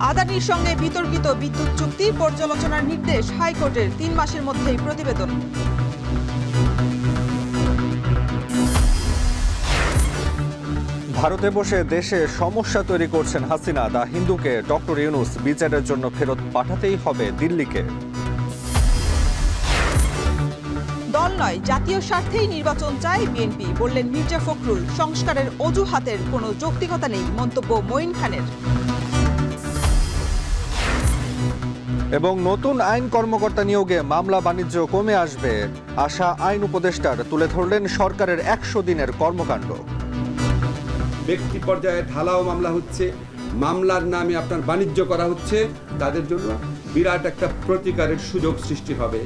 আদানির সঙ্গে বিতর্কিত বিদ্যুৎ চুক্তি পর্যালোচনার নির্দেশ হাইকোর্টের ৩ মাসের মধ্যেই প্রতিবেদন। ভারতে বসে দেশে সমস্যা তৈরি করছেন হাসিনা। দ্য হিন্দুকে ডক্টর ইউনূস বিচারের জন্য ফেরত পাঠাতেই হবে দিল্লিকে। দল নয়, জাতীয় স্বার্থেই নির্বাচন চায় বিএনপি, বললেন মির্জা ফখরুল। সংস্কারের অজুহাতের কোনো যৌক্তিকতা নেই, মন্তব্য মঈন খানের। এবং নতুন আইন কর্মকর্তা নিয়োগে মামলা বাণিজ্য কমে আসবে আশা আইন উপদেষ্টার। তুলে ধরলেন সরকারের ১০০ দিনের কর্মকাণ্ড। ব্যক্তি পর্যায়ে ঢালাও মামলা হচ্ছে, মামলার নামে আপনার বাণিজ্য করা হচ্ছে, তাদের জন্য বিরাট একটা প্রতিকারের সুযোগ সৃষ্টি হবে।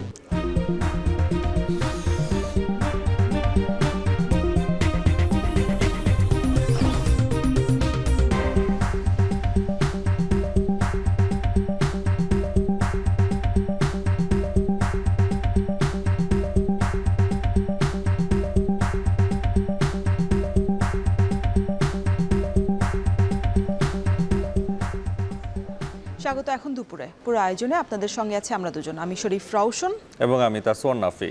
স্বাগত এখন দুপুরে। পুরো আয়োজনে আপনাদের সঙ্গে আছে আমরা দুজন, আমি শরীফ রওশন এবং আমি তাসওয়ান নাফি।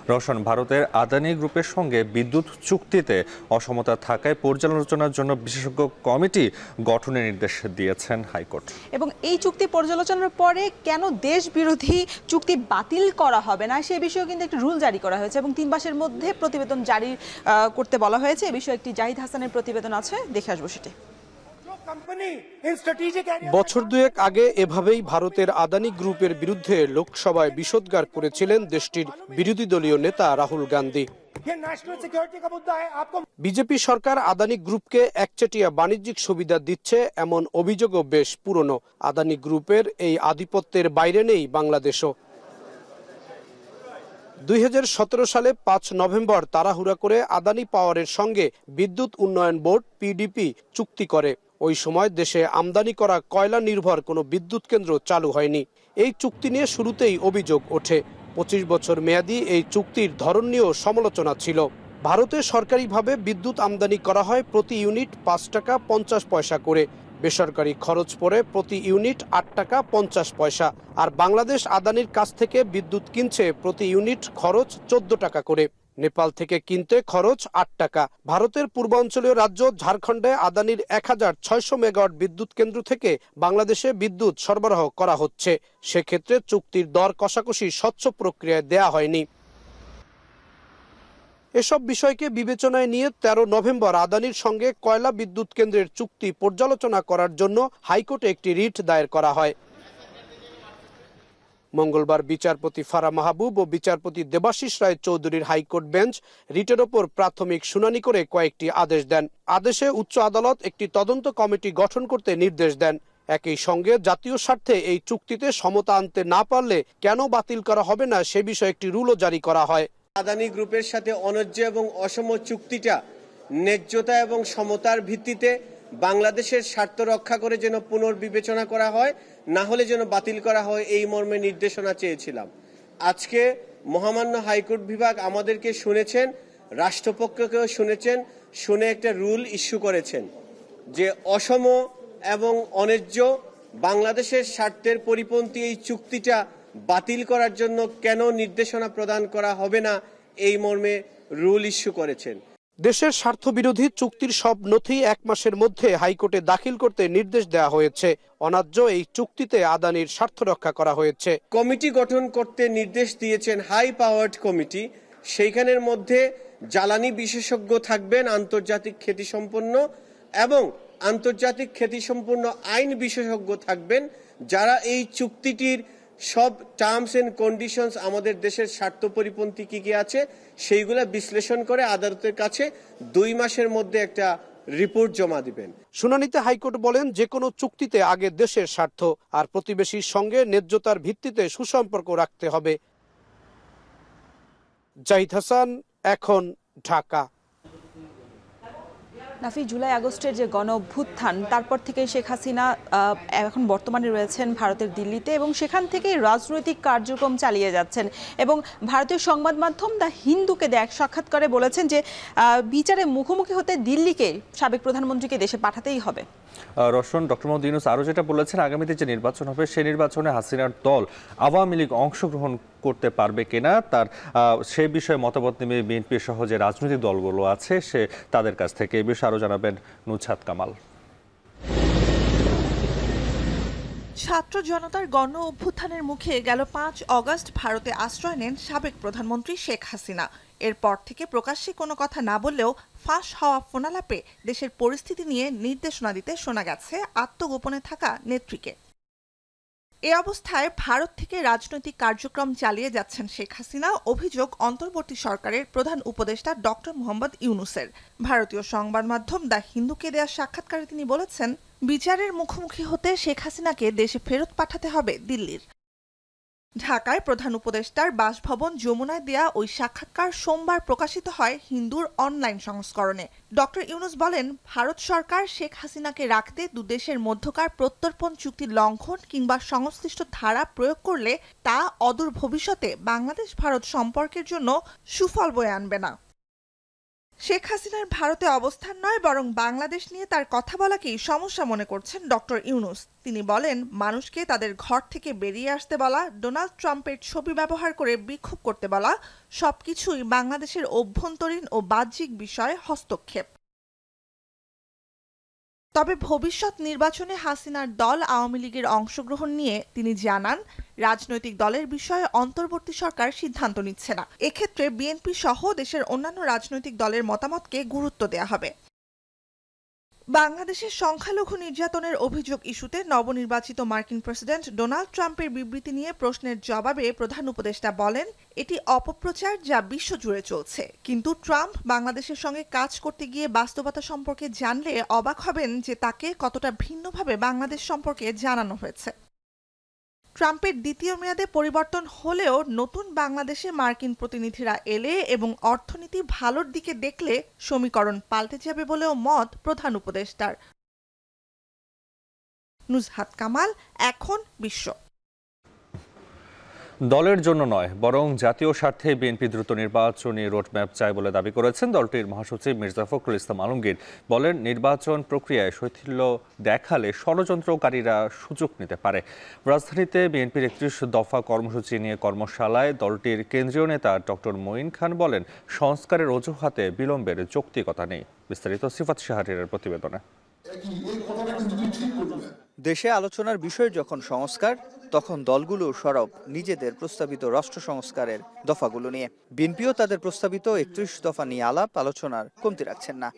রওশন, ভারতের আদানি গ্রুপের সঙ্গে বিদ্যুৎ চুক্তিতে অসমতা থাকায় পর্যালোচনার জন্য বিশেষজ্ঞ কমিটি গঠনের নির্দেশ দিয়েছেন হাইকোর্ট। এবং এই চুক্তি পর্যালোচনার পরে কেন দেশ বিরোধী চুক্তি বাতিল করা হবে না সে বিষয়ে কিন্তু একটা রুল জারি করা হয়েছে এবং ৩ মাসের মধ্যে প্রতিবেদন জারি করতে বলা হয়েছে। এ বিষয়ে একটি জাহিদ হাসানের প্রতিবেদন আছে, দেখে আসবো সেটি। বছর দুয়েক আগে এভাবেই ভারতের আদানি গ্রুপের বিরুদ্ধে লোকসভায় বিষোদ্গার করেছিলেন দেশটির বিরোধী দলীয় নেতা রাহুল গান্ধী। বিজেপি সরকার আদানি গ্রুপকে একচেটিয়া বাণিজ্যিক সুবিধা দিচ্ছে এমন অভিযোগও বেশ পুরনো। আদানি গ্রুপের এই আধিপত্যের বাইরে নেই বাংলাদেশও। ২০১৭ সালে ৫ নভেম্বর তাড়াহুড়া করে আদানি পাওয়ারের সঙ্গে বিদ্যুৎ উন্নয়ন বোর্ড পিডিপি চুক্তি করে। ওই সময় দেশে আমদানি করা কয়লা নির্ভর কোনো বিদ্যুৎ কেন্দ্র চালু হয়নি। এই চুক্তি নিয়ে শুরুতেই অভিযোগ ওঠে। ২৫ বছর মেয়াদী এই চুক্তির ধরন নিয়েও সমালোচনা ছিল। ভারতে সরকারিভাবে বিদ্যুৎ আমদানি করা হয় প্রতি ইউনিট ৫ টাকা ৫০ পয়সা করে, বেসরকারি খরচ পড়ে প্রতি ইউনিট ৮ টাকা ৫০ পয়সা। আর বাংলাদেশ আদানির কাছ থেকে বিদ্যুৎ কিনছে প্রতি ইউনিট খরচ ১৪ টাকা করে। নেপাল থেকে কিনতে খরচ ৮ টাকা। ভারতের পূর্বাঞ্চলীয় রাজ্য ঝাড়খণ্ডে আদানির ১৬০০ মেগাওয়াট বিদ্যুৎ কেন্দ্র থেকে বাংলাদেশে বিদ্যুৎ সরবরাহ করা হচ্ছে। সেক্ষেত্রে চুক্তির দর কষাকষি স্বচ্ছ প্রক্রিয়ায় দেয়া হয়নি। এসব বিষয়কে বিবেচনায় নিয়ে ১৩ নভেম্বর আদানির সঙ্গে কয়লা বিদ্যুৎ কেন্দ্রের চুক্তি পর্যালোচনা করার জন্য হাইকোর্টে একটি রিট দায়ের করা হয়। মঙ্গলবার বিচারপতি ফারা মাহবুব ও বিচারপতি দেবাশিস রায় চৌধুরীর হাইকোর্ট বেঞ্চ রিটের ওপর প্রাথমিক শুনানি করে কয়েকটি আদেশ দেন। আদেশে উচ্চ আদালত একটি তদন্ত কমিটি গঠন করতে নির্দেশ দেন। একই সঙ্গে জাতীয় স্বার্থে এই চুক্তিতে সমতা আনতে না পারলে কেন বাতিল করা হবে না সে বিষয়ে একটি রুলও জারি করা হয়। আদানি গ্রুপের সাথে অন্যায্য এবং অসম চুক্তিটা ন্যায্যতা এবং সমতার ভিত্তিতে বাংলাদেশের স্বার্থ রক্ষা করে যেন পুনর্বিবেচনা করা হয়, না হলে যেন বাতিল করা হয়, এই মর্মে নির্দেশনা চেয়েছিলাম। আজকে মহামান্য হাইকোর্ট বিভাগ আমাদেরকে শুনেছেন, রাষ্ট্রপক্ষকেও শুনেছেন, শুনে একটা রুল ইস্যু করেছেন যে অসম এবং অন্যায্য বাংলাদেশের স্বার্থের পরিপন্থী এই চুক্তিটা বাতিল করার জন্য কেন নির্দেশনা প্রদান করা হবে না, এই মর্মে রুল ইস্যু করেছেন। দেশের স্বার্থবিরোধী চুক্তির সব নথি ১ মাসের মধ্যে হাইকোর্টে দাখিল করতে নির্দেশ দেওয়া হয়েছে। অন্যায্য এই চুক্তিতে আদানির স্বার্থ রক্ষা করা হয়েছে। কমিটি গঠন করতে নির্দেশ দিয়েছেন হাই পাওয়ার্ড কমিটি। সেইখানের মধ্যে জ্বালানি বিশেষজ্ঞ থাকবেন আন্তর্জাতিক খ্যাতিসম্পন্ন, এবং আন্তর্জাতিক খ্যাতিসম্পন্ন আইন বিশেষজ্ঞ থাকবেন যারা এই চুক্তিটির সব টার্মস এন্ড কন্ডিশনস আমাদের দেশের স্বার্থ পরিপন্থী কি কি আছে সেইগুলা বিশ্লেষণ করে আদালতের কাছে ২ মাসের মধ্যে একটা রিপোর্ট জমা দিবেন। শুনানিতে হাইকোর্ট বলেন, যে কোনো চুক্তিতে আগে দেশের স্বার্থ আর প্রতিবেশীর সঙ্গে ন্যায্যতার ভিত্তিতে সুসম্পর্ক রাখতে হবে। জাহিদ হাসান, এখন, ঢাকা। নাফি, জুলাই আগস্টের যে গণ অভ্যুত্থান তারপর থেকে শেখ হাসিনা এখন বর্তমানে রয়েছেন ভারতের দিল্লিতে এবং সেখান থেকেই রাজনৈতিক কার্যক্রম চালিয়ে যাচ্ছেন এবং ভারতীয় সংবাদ মাধ্যম দ্য হিন্দুকে দেয়া এক সাক্ষাৎকারে বলেছেন যে বিচারে মুখোমুখি হতে দিল্লিকে সাবেক প্রধানমন্ত্রীকে দেশে পাঠাতেই হবে। রওশন, ডক্টর মোহাম্মদ ইউনূস আরও যেটা বলেছেন, আগামীতে যে নির্বাচন হবে সেই নির্বাচনে হাসিনার দল আওয়ামী লীগ অংশগ্রহণ করতে পারবে কিনা তার সেই বিষয়ে মতামত নেবে বিএনপি সহ যে রাজনৈতিক দলগুলো আছে তাদের কাছ থেকে। এই বিষয়ে আরও জানাবেন নুছাত কামাল। ছাত্র জনতার গণ অভ্যুত্থানের মুখে গেল 5 অগস্ট ভারতে আশ্রয় নেন সাবেক প্রধানমন্ত্রী শেখ হাসিনা। এরপর থেকে প্রকাশ্যে কোনো কথা না বললেও ফাঁস হওয়া ফোনালাপে দেশের পরিস্থিতি নিয়ে নির্দেশনা দিতে শোনা গেছে আত্মগোপনে থাকা নেত্রীকে। এ অবস্থায় ভারত থেকে রাজনৈতিক কার্যক্রম চালিয়ে যাচ্ছেন শেখ হাসিনা। অভিযোগ অন্তর্বর্তী সরকারের প্রধান উপদেষ্টা ডক্টর মোহাম্মদ ইউনূসের। ভারতীয় সংবাদ মাধ্যম দ্য হিন্দুকে দেয়া সাক্ষাৎকারে তিনি বলেছেন, বিচারের মুখোমুখি হতে শেখ হাসিনাকে দেশে ফেরত পাঠাতে হবে দিল্লির। ঢাকায় প্রধান উপদেষ্টার বাসভবন যমুনায় দেয়া ওই সাক্ষাৎকার সোমবার প্রকাশিত হয় হিন্দুর অনলাইন সংস্করণে। ডক্টর ইউনূস বলেন, ভারত সরকার শেখ হাসিনাকে রাখতে দুদেশের মধ্যকার প্রত্যর্পণ চুক্তি লঙ্ঘন কিংবা সংশ্লিষ্ট ধারা প্রয়োগ করলে তা অদূর ভবিষ্যতে বাংলাদেশ ভারত সম্পর্কের জন্য সুফল বয়ে আনবে না। শেখ হাসিনার ভারতে অবস্থান নয় বরং বাংলাদেশ নিয়ে তার কথা বলাকেই সমস্যা মনে করছেন ডক্টর ইউনূস। তিনি বলেন, মানুষকে তাদের ঘর থেকে বেরিয়ে আসতে বলা, ডোনাল্ড ট্রাম্পের ছবি ব্যবহার করে বিক্ষোভ করতে বলা সবকিছুই বাংলাদেশের অভ্যন্তরীণ ও বাহ্যিক বিষয়ে হস্তক্ষেপ। তবে ভবিষ্যৎ নির্বাচনে হাসিনার দল আওয়ামী লীগের অংশগ্রহণ নিয়ে তিনি জানান, রাজনৈতিক দলের বিষয়ে অন্তর্বর্তী সরকার সিদ্ধান্ত নিচ্ছে না। এক্ষেত্রে বিএনপি সহ দেশের অন্যান্য রাজনৈতিক দলের মতামতকে গুরুত্ব দেয়া হবে। বাংলাদেশের সংখ্যালঘু নির্যাতনের অভিযোগ ইস্যুতে নবনির্বাচিত মার্কিন প্রেসিডেন্ট ডোনাল্ড ট্রাম্পের বিবৃতি নিয়ে প্রশ্নের জবাবে প্রধান উপদেষ্টা বলেন, এটি অপপ্রচার যা বিশ্বজুড়ে চলছে। কিন্তু ট্রাম্প বাংলাদেশের সঙ্গে কাজ করতে গিয়ে বাস্তবতা সম্পর্কে জানলে অবাক হবেন যে তাকে কতটা ভিন্নভাবে বাংলাদেশ সম্পর্কে জানানো হয়েছে। ট্রাম্পের দ্বিতীয় মেয়াদে পরিবর্তন হলেও নতুন বাংলাদেশে মার্কিন প্রতিনিধিরা এলে এবং অর্থনীতি ভালোর দিকে দেখলে সমীকরণ পাল্টে যাবে বলেও মত প্রধান উপদেষ্টার। নুজহাত কামাল, এখন বিশ্ব। দলের জন্য নয় বরং জাতীয় স্বার্থে বিএনপি দ্রুত নির্বাচনী রোডম্যাপ চায় বলে দাবি করেছেন দলটির মহাসচিব মির্জা ফখরুল ইসলাম আলমগীর। বলেন, নির্বাচন প্রক্রিয়ায় শৈথিল্য দেখালে ষড়যন্ত্রকারীরা সুযোগ নিতে পারে। রাজধানীতে বিএনপির 31 দফা কর্মসূচি নিয়ে কর্মশালায় দলটির কেন্দ্রীয় নেতা ডক্টর মঈন খান বলেন, সংস্কারের অজুহাতে বিলম্বের যৌক্তিকতা নেই। বিস্তারিত সিফাত শাহরিয়ারের প্রতিবেদনে। দেশে আলোচনার বিষয় যখন সংস্কার, তখন দলগুলো সরব নিজেদের প্রস্তাবিত রাষ্ট্র সংস্কারের দফাগুলো নিয়ে। বিএনপিও তাদের প্রস্তাবিত 31 দফা নিয়ে আলাপ আলোচনার কমতি রাখছেন না।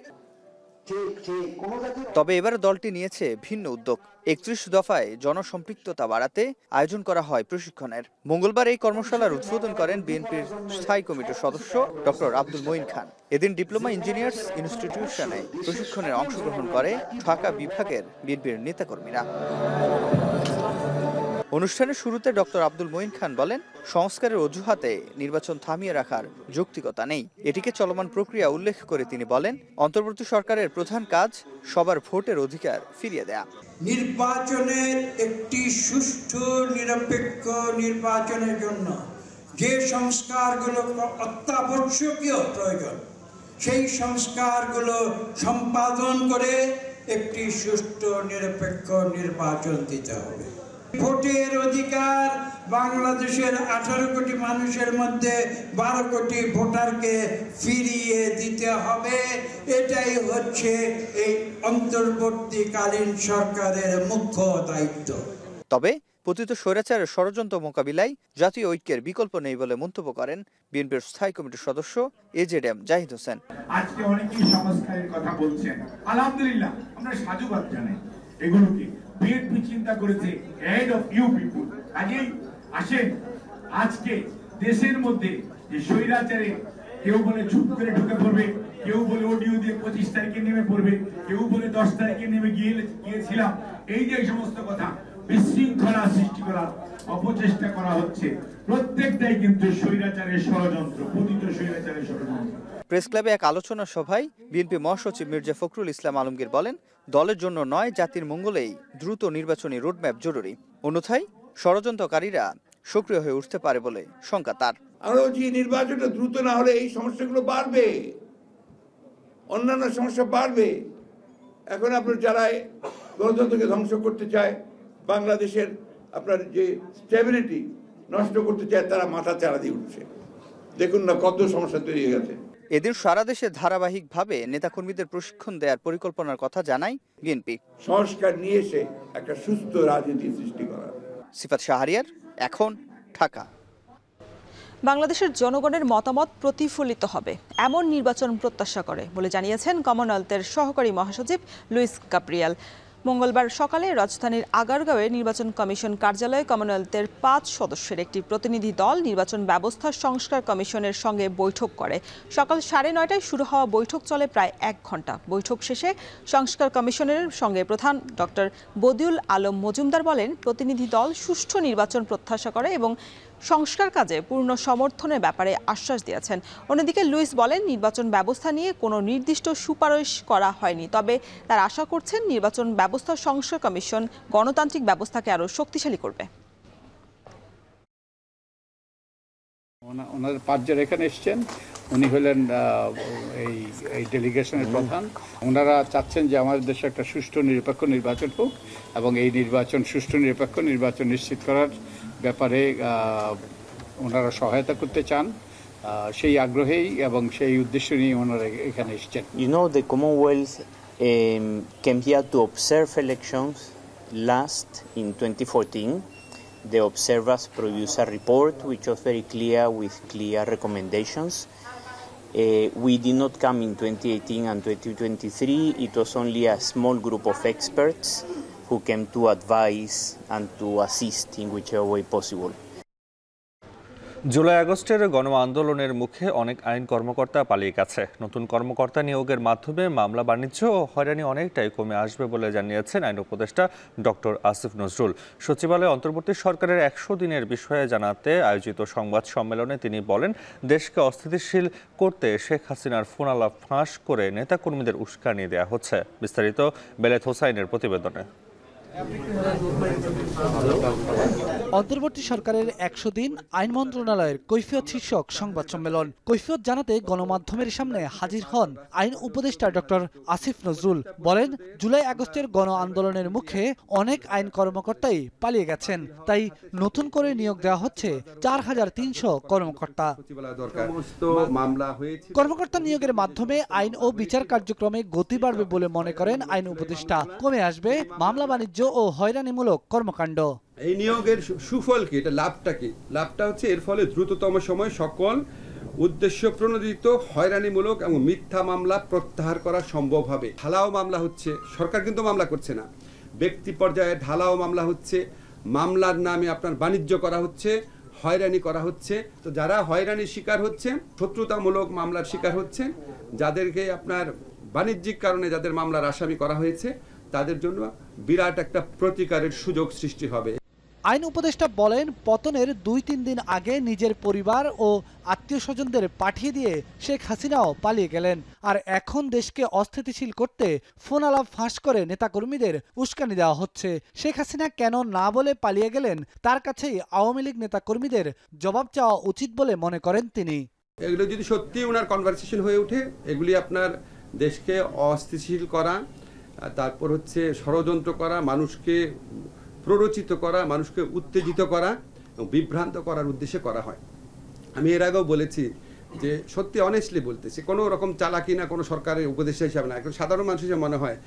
তবে এবার দলটি নিয়েছে ভিন্ন উদ্যোগ। 31 দফায় জনসম্পৃক্ততা বাড়াতে আয়োজন করা হয় প্রশিক্ষণের। মঙ্গলবার এই কর্মশালার উদ্বোধন করেন বিএনপির স্থায়ী কমিটির সদস্য ডক্টর আব্দুল মঈন খান। এদিন ডিপ্লোমা ইঞ্জিনিয়ার্স ইনস্টিটিউশনে প্রশিক্ষণে অংশগ্রহণ করে ঢাকা বিভাগের বিএনপির নেতাকর্মীরা। অনুষ্ঠানের শুরুতে ডক্টর আব্দুল মঈন খান বলেন, সংস্কারের অজুহাতে নির্বাচন থামিয়ে রাখার যৌক্তিকতা নেই। এটিকে চলমান প্রক্রিয়া উল্লেখ করে তিনি বলেন, অন্তর্বর্তী সরকারের প্রধান কাজ সবার ভোটের অধিকার ফিরিয়ে দেয়া। নির্বাচনের একটি সুষ্ঠু নিরপেক্ষ নির্বাচনের জন্য যে সংস্কারগুলো অত্যাবশ্যকীয় প্রয়োজন, সেই সংস্কারগুলো সম্পাদন করে একটি সুষ্ঠু নিরপেক্ষ নির্বাচন দিতে হবে। ভোটের অধিকার বাংলাদেশের 18 কোটি মানুষের মধ্যে 12 কোটি ভোটারকে ফিরিয়ে দিতে হবে। এটাই হচ্ছে এই অন্তর্বর্তীকালীন সরকারের মুখ্য দায়িত্ব। তবে পতিত স্বৈরাচারের ষড়যন্ত্র মোকাবিলায় জাতীয় ঐক্যের বিকল্প নেই বলে মন্তব্য করেন বিএনপির স্থায়ী কমিটির সদস্য এজেডএম জাহিদ হোসেন। আজকে অনেকেই সংস্কারের কথা বলছেন, আলহামদুলিল্লাহ, আমরা সাধুবাদ জানাই। এগুলোকে বিএনপি চিন্তা করেছে হেড অফ ইউ পিপল। আগেই আসেন, আজকে দেশের মধ্যে যে স্বৈরাচারে কেউ বলে চুপ করে ঢুকে পড়বে, কেউ বলে অডিও দিয়ে 25 তারিখে নেমে পড়বে, কেউ বলে 10 তারিখে নেমে গিয়েছিলাম, এই যে সমস্ত কথা বিশৃঙ্খলা সৃষ্টি করার অপচেষ্টা করা হচ্ছে, প্রত্যেকটাই কিন্তু স্বৈরাচারের ষড়যন্ত্র, পতিত স্বৈরাচারের ষড়যন্ত্র। প্রেস ক্লাবে এক আলোচনা সভায় বিএনপি মহাসচিব মির্জা ফখরুল ইসলাম আলমগীর বলেন, দলের জন্য নয়, জাতির মঙ্গলেই দ্রুত নির্বাচনী রোডম্যাপ জরুরি। অন্যথায় ষড়যন্ত্রকারীরা সক্রিয় হয়ে উঠতে পারে বলে শঙ্কা তার। আরো যে নির্বাচনটা দ্রুত না হলে এই সমস্যাগুলো বাড়বে, অন্যান্য সমস্যা বাড়বে। এখন আপনার যারা গণতন্ত্রকে ধ্বংস করতে চায়, বাংলাদেশের আপনার যে স্টেবিলিটি নষ্ট করতে চায়, তারা মাথা চারা দিয়ে উঠছে। দেখুন না কত সমস্যা তৈরি হয়ে গেছে। এদিন সারা দেশে ধারাবাহিকভাবে নেতাকর্মীদের প্রশিক্ষণ দেওয়ার পরিকল্পনার কথা জানায় বিএনপি। সংস্কার নিয়ে এসে একটা সুস্থ রাজনীতি সৃষ্টি করা। সিফাত শাহরিয়ার, এখন, ঢাকা। বাংলাদেশের জনগণের মতামত প্রতিফলিত হবে এমন নির্বাচন প্রত্যাশা করে বলে জানিয়েছেন কমনওয়েলথের সহকারী মহাসচিব লুইস গাব্রিয়েল। মঙ্গলবার সকালে রাজধানীর আগারগাঁওয়ে নির্বাচন কমিশন কার্যালয়ে কমনওয়েলথের 5 সদস্যের একটি প্রতিনিধি দল নির্বাচন ব্যবস্থা সংস্কার কমিশনের সঙ্গে বৈঠক করে। সকাল 9:30টায় শুরু হওয়া বৈঠক চলে প্রায় 1 ঘন্টা। বৈঠক শেষে সংস্কার কমিশনের সঙ্গে প্রধান ডক্টর বদিউল আলম মজুমদার বলেন, প্রতিনিধি দল সুষ্ঠু নির্বাচন প্রত্যাশা করে এবং সংস্কার কাজে পূর্ণ সমর্থনের ব্যাপারে আশ্বাস দিয়েছেন। অন্যদিকে লুইস বলেন, নির্বাচন ব্যবস্থা নিয়ে কোনো নির্দিষ্ট সুপারিশ করা হয়নি, তবে তার আশা করছেন নির্বাচন ব্যবস্থা সংস্কার কমিশন গণতান্ত্রিক ব্যবস্থাকে আরও শক্তিশালী করবে। ওনার 5 জন এখানে এসছেন, উনি হলেন এই ডেলিগেশনের প্রধান। ওনারা চাচ্ছেন যে আমাদের দেশে একটা সুষ্ঠু নিরপেক্ষ নির্বাচন হোক এবং এই নির্বাচন সুষ্ঠু নিরপেক্ষ নির্বাচন নিশ্চিত করার ব্যাপারে ওনারা সহায়তা করতে চান। সেই আগ্রহেই এবং সেই উদ্দেশ্য নিয়ে ওনারা এখানে এসছেন। You know, the Commonwealth came here to observe elections last in 2014. The observers produced a report which was very clear with clear recommendations. We did not come in 2018 and 2023. It was only a small group of experts who came to advise and to assist in whichever way possible. July আগস্টের গণ আন্দোলনের মুখে অনেক আইন কর্মকর্তা পালিয়ে গেছে। নতুন কর্মকর্তা নিয়োগের মাধ্যমে মামলা বাণিজ্য ও হয়রানি অনেকটাই কমে আসবে বলে জানিয়েছেন আইন উপদেষ্টা ডক্টর আসিফ নজরুল। সচিবালয়ে অন্তর্বর্তী সরকারের 100 দিনের বিষয়ে জানাতে আয়োজিত সংবাদ সম্মেলনে তিনি বলেন, দেশকে অস্থিতিশীল করতে শেখ হাসিনার ফোনালাপ ফাঁস করে নেতাকর্মীদের উস্কানি দেওয়া হচ্ছে। বিস্তারিত বেলায়েত হোসাইনের প্রতিবেদনে। অন্তর্বর্তী সরকারের 100 দিন আইন মন্ত্রণালয়ের কৈফিয়ত শীর্ষক সংবাদ সম্মেলন। কৈফিয়ত জানাতে গণমাধ্যমের সামনে হাজির হন আইন উপদেষ্টা ডক্টর আসিফ নজরুল। বলেন, জুলাই আগস্টের গণ আন্দোলনের মুখে অনেক আইন কর্মকর্তাই পালিয়ে গেছেন, তাই নতুন করে নিয়োগ দেওয়া হচ্ছে 4300 কর্মকর্তা। কর্মকর্তা নিয়োগের মাধ্যমে আইন ও বিচার কার্যক্রমে গতি বাড়বে বলে মনে করেন আইন উপদেষ্টা। কমে আসবে মামলা বাণিজ্য ও হয়রানিমূলক কর্মকাণ্ড। এই নিয়োগের সুফল কি, এটা লাভটা কি? লাভটা হচ্ছে এর ফলে দ্রুততম সময় সকল উদ্দেশ্য প্রণোদিত হয়রানিমূলক এবং মিথ্যা মামলা প্রত্যাহার করা সম্ভব হবে। ঢালাও মামলা হচ্ছে, সরকার কিন্তু মামলা করছে না, ব্যক্তি পর্যায়ে ঢালাও মামলা হচ্ছে, মামলার নামে আপনার বাণিজ্য করা হচ্ছে, হয়রানি করা হচ্ছে। তো যারা হয়রানির শিকার হচ্ছে, শত্রুতামূলক মামলার শিকার হচ্ছে, যাদেরকে আপনার বাণিজ্যিক কারণে যাদের মামলার আসামি করা হয়েছে, তাদের জন্য বিরাট একটা প্রতিকারের সুযোগ সৃষ্টি হবে। আইন উপদেষ্টা বলেন, পতনের 2-3 দিন আগে নিজের পরিবার ও আত্মীয় স্বজনদের পাঠিয়ে দিয়ে শেখ হাসিনাও পালিয়ে গেলেন। আর এখন দেশকে অস্থিতিশীল করতে ফোন আলাপ ফাঁস করে নেতাকর্মীদের উস্কানি দেওয়া হচ্ছে। শেখ হাসিনা কেন না বলে পালিয়ে গেলেন, তার কাছেই আওয়ামী লীগ নেতাকর্মীদের জবাব চাওয়া উচিত বলে মনে করেন তিনি। এগুলো যদি সত্যি ওনার কনভারসেশন হয়ে ওঠে, এগুলি আপনার দেশকে অস্থিতিশীল করা, তারপর হচ্ছে ষড়যন্ত্র করা, মানুষকে প্ররোচিত করা, মানুষকে উত্তেজিত করা এবং বিভ্রান্ত করার উদ্দেশ্যে করা হয়। আমি এর আগেও বলেছি যে সত্যি অনেস্টলি বলতেছি, কোনো রকম চালাকি না, কোনো সরকারের উপদেষ্টা হিসাবে না, এখন সাধারণ মানুষ হিসেবে মনে হয়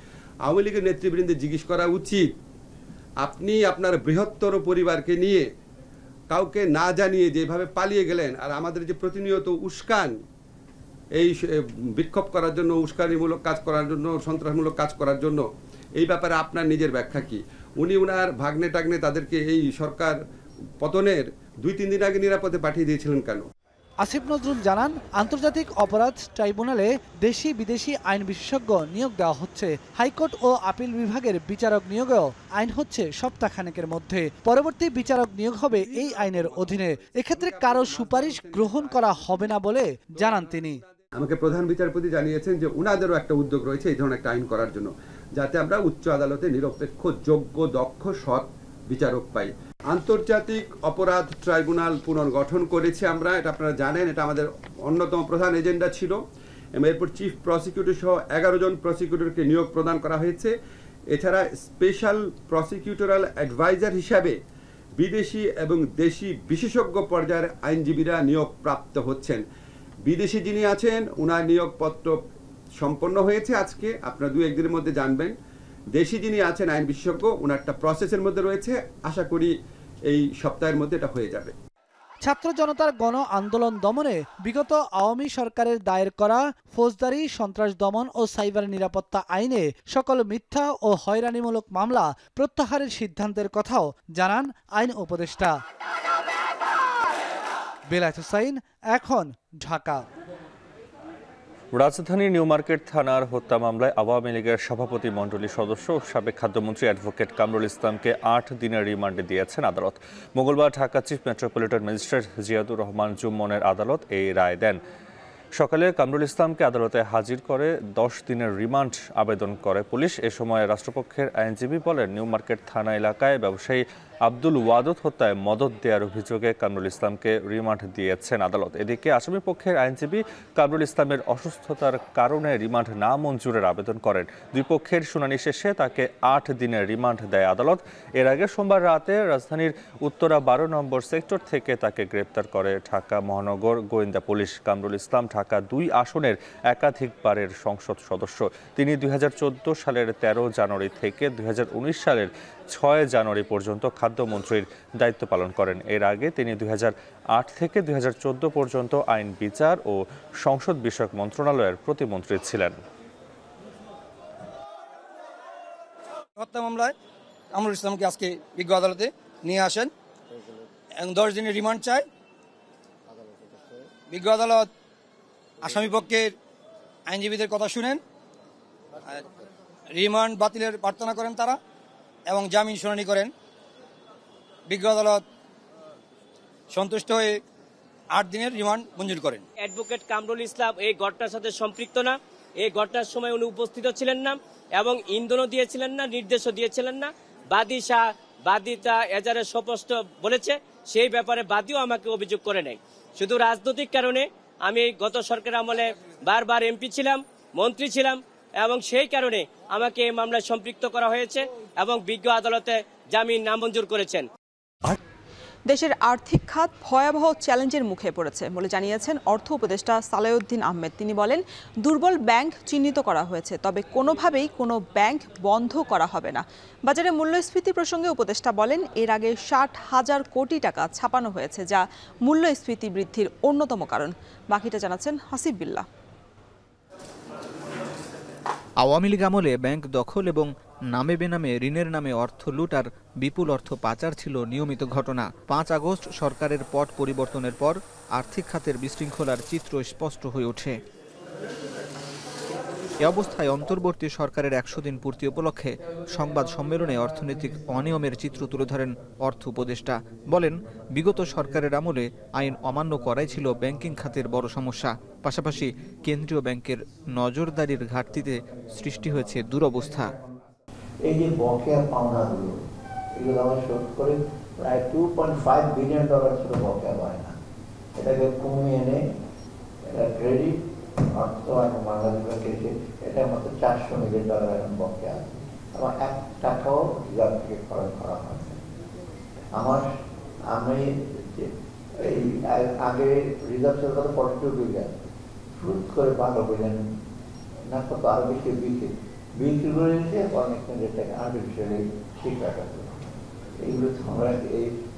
আওয়ামী লীগের নেতৃবৃন্দে জিজ্ঞেস করা উচিত, আপনি আপনার বৃহত্তর পরিবারকে নিয়ে কাউকে না জানিয়ে যেভাবে পালিয়ে গেলেন, আর আমাদের যে প্রতিনিয়ত উস্কান, এই বিক্ষোভ করার জন্য, উস্কানিমূলক কাজ করার জন্য, সন্ত্রাসমূলক কাজ করার জন্য, এই ব্যাপারে আপনার নিজের ব্যাখ্যা কি? উনি উনার ভাগ্নে টাগ্নে তাদেরকে এই সরকার পতনের 2-3 দিন আগে নিরাপদে পাঠিয়ে দিয়েছিলেন কেন? আসিফ নজরুল জানান, আন্তর্জাতিক অপরাধ ট্রাইব্যুনালে দেশি বিদেশি আইন বিশেষজ্ঞ নিয়োগ দেওয়া হচ্ছে। হাইকোর্ট ও আপিল বিভাগের বিচারক নিয়োগেও আইন হচ্ছে সপ্তাহখানেকের মধ্যে। পরবর্তী বিচারক নিয়োগ হবে এই আইনের অধীনে। এক্ষেত্রে কারো সুপারিশ গ্রহণ করা হবে না বলে জানান তিনি। আমাকে প্রধান বিচারপতি জানিয়েছেন যে উনাদেরও একটা উদ্যোগ রয়েছে এই ধরনের একটা আইন করার জন্য, যাতে আমরা উচ্চ আদালতে নিরপেক্ষ, যোগ্য, দক্ষ, সৎ বিচারক পাই। আন্তর্জাতিক অপরাধ ট্রাইব্যুনাল পুনর্গঠন করেছি আমরা, এটা আপনারা জানেন, এটা আমাদের অন্যতম প্রধান এজেন্ডা ছিল। এবং এরপর চিফ প্রসিকিউটর সহ 11 জন প্রসিকিউটরকে নিয়োগ প্রদান করা হয়েছে। এছাড়া স্পেশাল প্রসিকিউটরাল অ্যাডভাইজার হিসাবে বিদেশি এবং দেশি বিশেষজ্ঞ পর্যায়ের আইনজীবীরা নিয়োগ প্রাপ্ত হচ্ছেন। বিদেশি যিনি আছেন ওনার নিয়োগপত্র সম্পন্ন হয়েছে আজকে, আপনারা 2-1 দিনের মধ্যে জানবেন। দেশি যিনি আছেন আইন বিশেষজ্ঞ, ওনারটা প্রসেসের মধ্যে রয়েছে, আশা করি এই সপ্তাহের মধ্যে এটা হয়ে যাবে। ছাত্র জনতার গণ আন্দোলন দমনে বিগত আওয়ামী সরকারের দায়ের করা ফৌজদারি, সন্ত্রাস দমন ও সাইবার নিরাপত্তা আইনে সকল মিথ্যা ও হয়রানিমূলক মামলা প্রত্যাহারের সিদ্ধান্তের কথাও জানান আইন উপদেষ্টা। বেলায়েত হোসাইন, এখন, ঢাকা। রাজধানীর নিউ মার্কেট থানার হত্যা মামলায় আওয়ামী লীগের সভাপতি মণ্ডলীর সদস্য সাবেক খাদ্যমন্ত্রী অ্যাডভোকেট কামরুল ইসলামকে 8 দিনের রিমান্ডে দিয়েছেন আদালত। মঙ্গলবার Dhaka chief metropolitan magistrate Ziadur Rahman জুম্মনের আদালত এই রায় দেন। সকালে কামরুল ইসলামকে আদালতে হাজির করে 10 দিনের রিমান্ড আবেদন করে পুলিশ। এ সময় রাষ্ট্রপক্ষের আইনজীবী বলেন, নিউ মার্কেট থানা এলাকায় ব্যবসায়ী আব্দুল ওয়াদুদ হত্যায় মদদ দেওয়ার অভিযোগে কামরুল ইসলামকে রিমান্ড দিয়েছেন আদালত। এদিকে আসামি পক্ষের আইনজীবী কামরুল ইসলামের অসুস্থতার কারণে রিমান্ড না মঞ্জুরের আবেদন করেন। দুই পক্ষের শুনানি শেষে তাকে 8 দিনের রিমান্ড দেয় আদালত। এর আগে সোমবার রাতে রাজধানীর উত্তরা 12 নম্বর সেক্টর থেকে তাকে গ্রেপ্তার করে ঢাকা মহানগর গোয়েন্দা পুলিশ। কামরুল ইসলাম ঢাকা 2 আসনের একাধিকবারের সংসদ সদস্য। তিনি 2014 সালের 13 জানুয়ারি থেকে 2019 সালের 6 জানুয়ারি পর্যন্ত খাদ্যমন্ত্রীর দায়িত্ব পালন করেন। এর আগে তিনি 2008 থেকে 2014 পর্যন্ত আইন, বিচার ও সংসদ বিষয়ক মন্ত্রণালয়ের প্রতিমন্ত্রী ছিলেন। হত্যা মামলায় কামরুল ইসলামকে আজকে বিজ্ঞ আদালতে নিয়ে আসেন এবং 10 দিনের রিমান্ড চায়। বিজ্ঞ আদালত আসামি পক্ষের আইনজীবীদের কথা শুনেন, রিমান্ড বাতিলের প্রার্থনা করেন তারা এবং জামিন শুনানি করেন। বিজ্ঞ আদালত সন্তুষ্ট হয়ে 8 দিনের রিমান্ড মঞ্জুর করেন। অ্যাডভোকেট কামরুল ইসলাম এই ঘটনার সাথে সম্পৃক্ত না, এই ঘটনার সময় উনি উপস্থিত ছিলেন না এবং ইন্ধনও দিয়েছিলেন না, নির্দেশও দিয়েছিলেন না। বাদীটা এজারে স্পষ্ট বলেছে, সেই ব্যাপারে বাদীও আমাকে অভিযোগ করে নেয়। শুধু রাজনৈতিক কারণে আমি গত সরকার আমলে বারবার এমপি ছিলাম, মন্ত্রী ছিলাম এবং সেই কারণে আমাকে এই মামলায় সম্পৃক্ত করা হয়েছে এবং বিজ্ঞ আদালতে জামিন নামঞ্জুর করেছেন। দেশের আর্থিক খাত ভয়াবহ চ্যালেঞ্জের মুখে পড়েছে বলে জানিয়েছেন অর্থ উপদেষ্টা সালেউদ্দিন আহমেদ। তিনি বলেন, দুর্বল ব্যাংক চিহ্নিত করা হয়েছে, তবে কোনোভাবেই কোনো ব্যাংক বন্ধ করা হবে না। বাজারে মূল্যস্ফীতি প্রসঙ্গে উপদেষ্টা বলেন, এর আগে 60,000 কোটি টাকা ছাপানো হয়েছে, যা মূল্যস্ফীতি বৃদ্ধির অন্যতম কারণ। বাকিটা জানাচ্ছেন হাসিব বিল্লাহ। আওয়ামী লীগ আমলে ব্যাংক দখল এবং নামে বেনামে ঋণের নামে অর্থ লুট আর বিপুল অর্থ পাচার ছিল নিয়মিত ঘটনা। 5 আগস্ট সরকারের পট পরিবর্তনের পর আর্থিক খাতের বিশৃঙ্খলার চিত্র স্পষ্ট হয়ে ওঠে। এ অবস্থায় অন্তর্বর্তী সরকারের 100 দিন পূর্তি উপলক্ষে সংবাদ সম্মেলনে অর্থনৈতিক অনিয়মের চিত্র তুলে ধরেন অর্থ উপদেষ্টা। বলেন, বিগত সরকারের আমলে আইন অমান্য করাই ছিল ব্যাংকিং খাতের বড় সমস্যা। পাশাপাশি কেন্দ্রীয় ব্যাংকের নজরদারির ঘাটতিতে সৃষ্টি হয়েছে দুরবস্থা। এই যে বকেয়া পাওনাগুলো, এগুলো আমরা শোধ করে প্রায় $2.5 বিলিয়ন ছিল বকেয়া পাওনা। এটাকে কমিয়ে এনে এটা ক্রেডিট অর্থ এবং বাংলাদেশ ব্যাংকে এসে এটার মতো $400 মিলিয়ন এখন বকেয়া আছে এবং 1 টাকাও রিজার্ভ থেকে খরচ করা হয়। আমি এই আগে রিজার্ভ ছিল কত 42 বিলিয়ন, শুরু করে 12 বিলিয়ন না কত আরো বেশি বিক্রি করে নিয়েছে, অনেক টাকা আর্টিফিশিয়ালি ঠিক রাখা।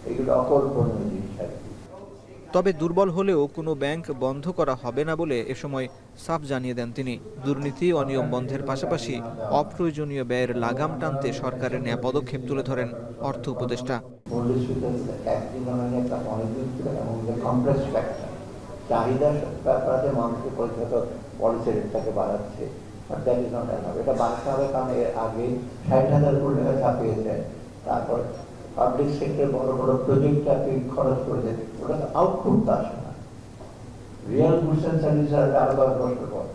এগুলো অকল্পনীয় জিনিস আর কি। তবে দুর্বল হলেও কোনো ব্যাংক বন্ধ করা হবে না বলে এ সময় সাফ জানিয়ে দেন তিনি। দুর্নীতি অনিয়ম বন্ধের পাশাপাশি অপ্রয়োজনীয় ব্যয়ের লাগাম টানতে সরকারের নেওয়া পদক্ষেপ তুলে ধরেন অর্থ উপদেষ্টা। চাহিদার ব্যাপারে মানুষের পরিচিত পলিসি রেটটাকে বাড়াচ্ছে, এটা বাড়াতে হবে কারণ এর আগে 60,000 কোটি টাকা ছাপিয়েছে। তারপর পাবলিক সেক্টর বড় বড় প্রজেক্টটাকে খরচ করেছে, ওটা আউটপুট আসে না, রিয়েল গুডস অ্যান্ড সার্ভিস আরো 10 বছর পর।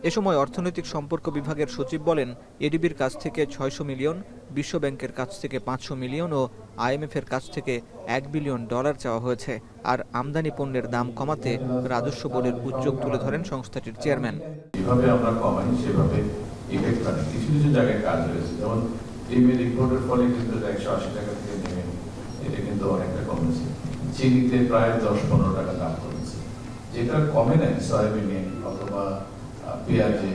এ সময় অর্থনৈতিক সম্পর্ক বিভাগের সচিব বলেন, এডিবির কাছ থেকে 600 মিলিয়ন, বিশ্ব ব্যাংকের কাছ থেকে 500 মিলিয়ন ও IMF এর কাছ থেকে $1 বিলিয়ন চাওয়া হয়েছে। আর আমদানি পণ্যের দাম কমাতে রাজস্ব বোর্ডের উদ্যোগ তুলে ধরেন সংস্থাটির চেয়ারম্যান। যেভাবে আমরা কমাই সেভাবে ইফেক্ট করে কিছু কিছু জায়গায় কাজ হয়েছে, যেমন ডিমের রিপোর্টের ফলে কিন্তু 180 টাকা থেকে নেমে এটা কিন্তু অনেকটা কমেছে। চিনিতে প্রায় 10-15 টাকা দাম কমেছে, যেটা কমে নাই সয়াবিনে অথবা পেঁয়াজে।